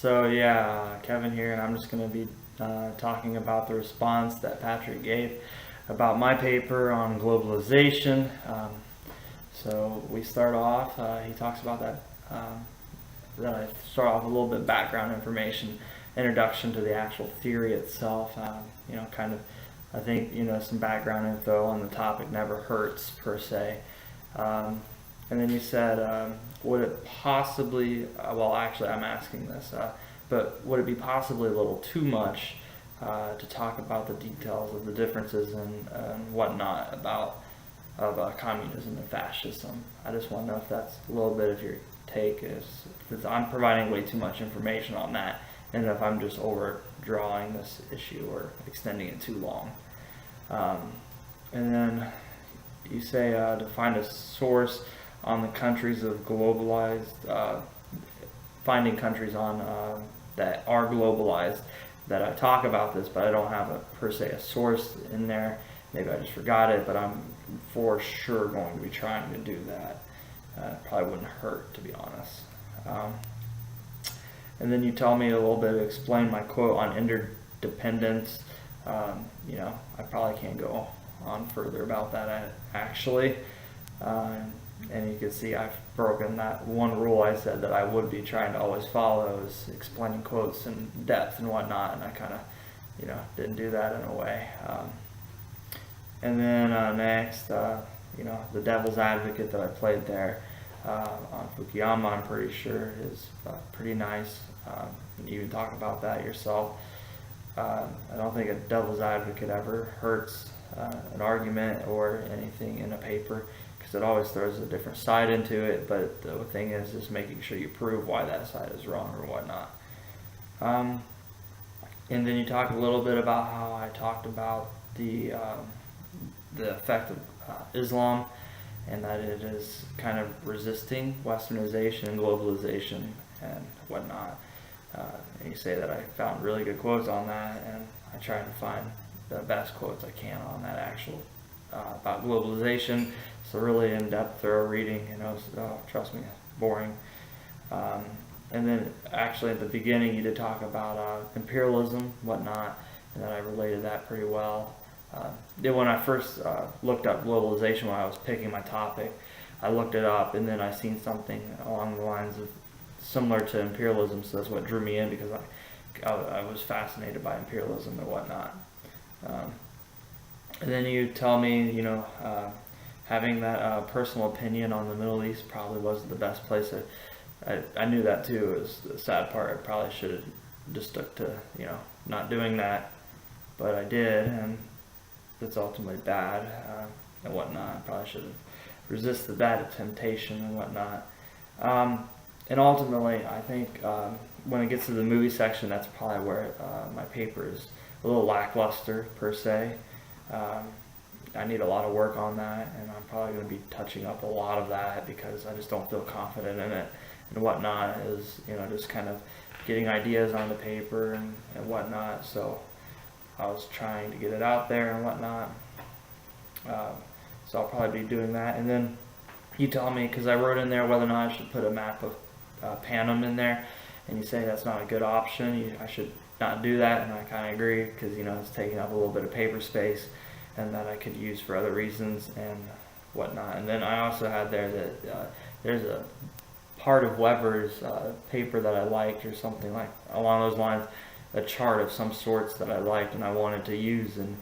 Kevin here, and I'm just going to be talking about the response that Patrick gave about my paper on globalization. So we start off, he talks about that, that I start off with a little bit of background information, introduction to the actual theory itself, I think, some background info on the topic never hurts per se. And then you said, would it possibly, I'm asking this, but would it be possibly a little too much to talk about the details of the differences and whatnot of communism and fascism? I just want to know if that's a little bit of your take, because I'm providing way too much information on that, and if I'm just overdrawing this issue or extending it too long. And then you say to find a source on the countries of globalized, finding countries on that are globalized, that I talk about this, but I don't have a source in there. Maybe I just forgot it, but I'm for sure going to be trying to do that. Probably wouldn't hurt, to be honest. And then you tell me a little bit, explain my quote on interdependence. I probably can't go on further about that actually. And you can see I've broken that one rule I said that I would be trying to always follow, is explaining quotes in depth and whatnot, and I kind of, didn't do that in a way. And then next, the devil's advocate that I played there on Fukuyama, I'm pretty sure is pretty nice. You can talk about that yourself. I don't think a devil's advocate ever hurts an argument or anything in a paper, because it always throws a different side into it, but the thing is just making sure you prove why that side is wrong or whatnot. And then you talk a little bit about how I talked about the effect of Islam, and that it is kind of resisting westernization and globalization and whatnot. And you say that I found really good quotes on that, and I try to find the best quotes I can on that actual about globalization. So really in-depth, thorough reading, trust me, boring. And then actually at the beginning you did talk about imperialism, whatnot, and then I related that pretty well. When I first looked up globalization when I was picking my topic, I looked it up, and then I seen something along the lines of similar to imperialism, so that's what drew me in, because I was fascinated by imperialism and whatnot. And then you tell me, having that personal opinion on the Middle East probably wasn't the best place. I knew that too. It was the sad part. I probably should have just stuck to, not doing that, but I did, and it's ultimately bad and whatnot. I probably should have resisted that temptation and whatnot. And ultimately, I think when it gets to the movie section, that's probably where my paper is a little lackluster per se. I need a lot of work on that, and I'm probably going to be touching up a lot of that because I just don't feel confident in it and whatnot. Is just kind of getting ideas on the paper and whatnot. So I was trying to get it out there and whatnot. So I'll probably be doing that. And then you tell me, because I wrote in there whether or not I should put a map of Panem in there, and you say that's not a good option. I should not do that, and I kind of agree, because it's taking up a little bit of paper space, and that I could use for other reasons and whatnot. And then I also had there that there's a part of Weber's paper that I liked, or something like along those lines, a chart of some sorts that I liked and I wanted to use, and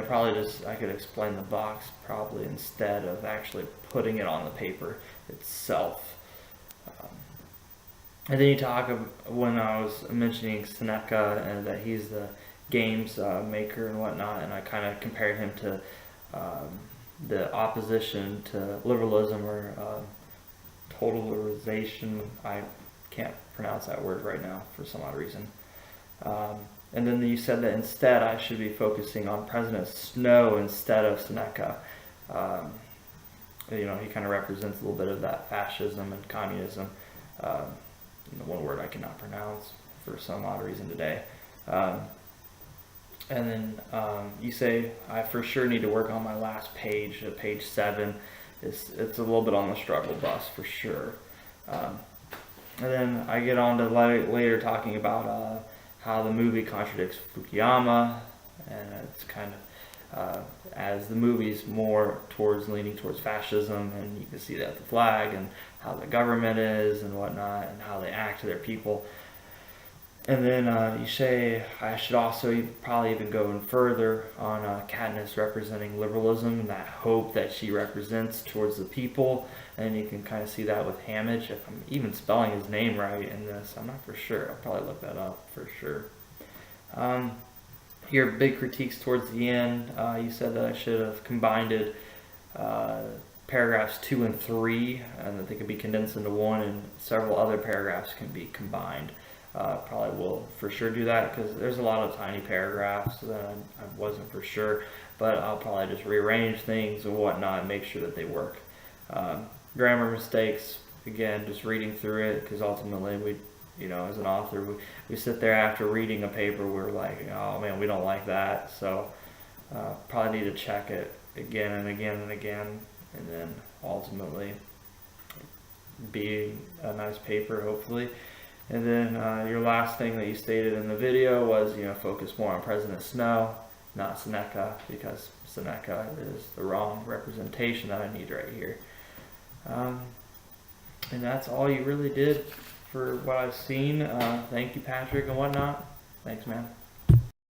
probably just I could explain the box probably instead of actually putting it on the paper itself. And then you talk of, when I was mentioning Seneca and that he's the games maker and whatnot, and I kind of compared him to the opposition to liberalism or totalization. I can't pronounce that word right now for some odd reason. And then you said that instead I should be focusing on President Snow instead of Seneca. He kind of represents a little bit of that fascism and communism. One word I cannot pronounce for some odd reason today. And then you say I for sure need to work on my last page, page 7. It's a little bit on the struggle bus for sure. And then I get on to later talking about how the movie contradicts Fukuyama, and it's kind of as the movie's more leaning towards fascism, and you can see that the flag and how the government is and whatnot, and how they act to their people. And then you say I should also probably even go in further on Katniss representing liberalism and that hope that she represents towards the people. And you can kind of see that with Hamage. If I'm even spelling his name right in this, I'm not for sure. I'll probably look that up for sure. Your big critiques towards the end. You said that I should have combined paragraphs 2 and 3, and that they could be condensed into one, and several other paragraphs can be combined. Probably will for sure do that because there's a lot of tiny paragraphs that I wasn't for sure, but I'll probably just rearrange things and whatnot and make sure that they work. Grammar mistakes, again, just reading through it, because ultimately as an author, we sit there after reading a paper, we're like, oh man, we don't like that, so probably need to check it again and again and again, and then ultimately be a nice paper, hopefully. And then your last thing that you stated in the video was, focus more on President Snow, not Seneca, because Seneca is the wrong representation that I need right here. And that's all you really did for what I've seen. Thank you, Patrick, and whatnot. Thanks, man.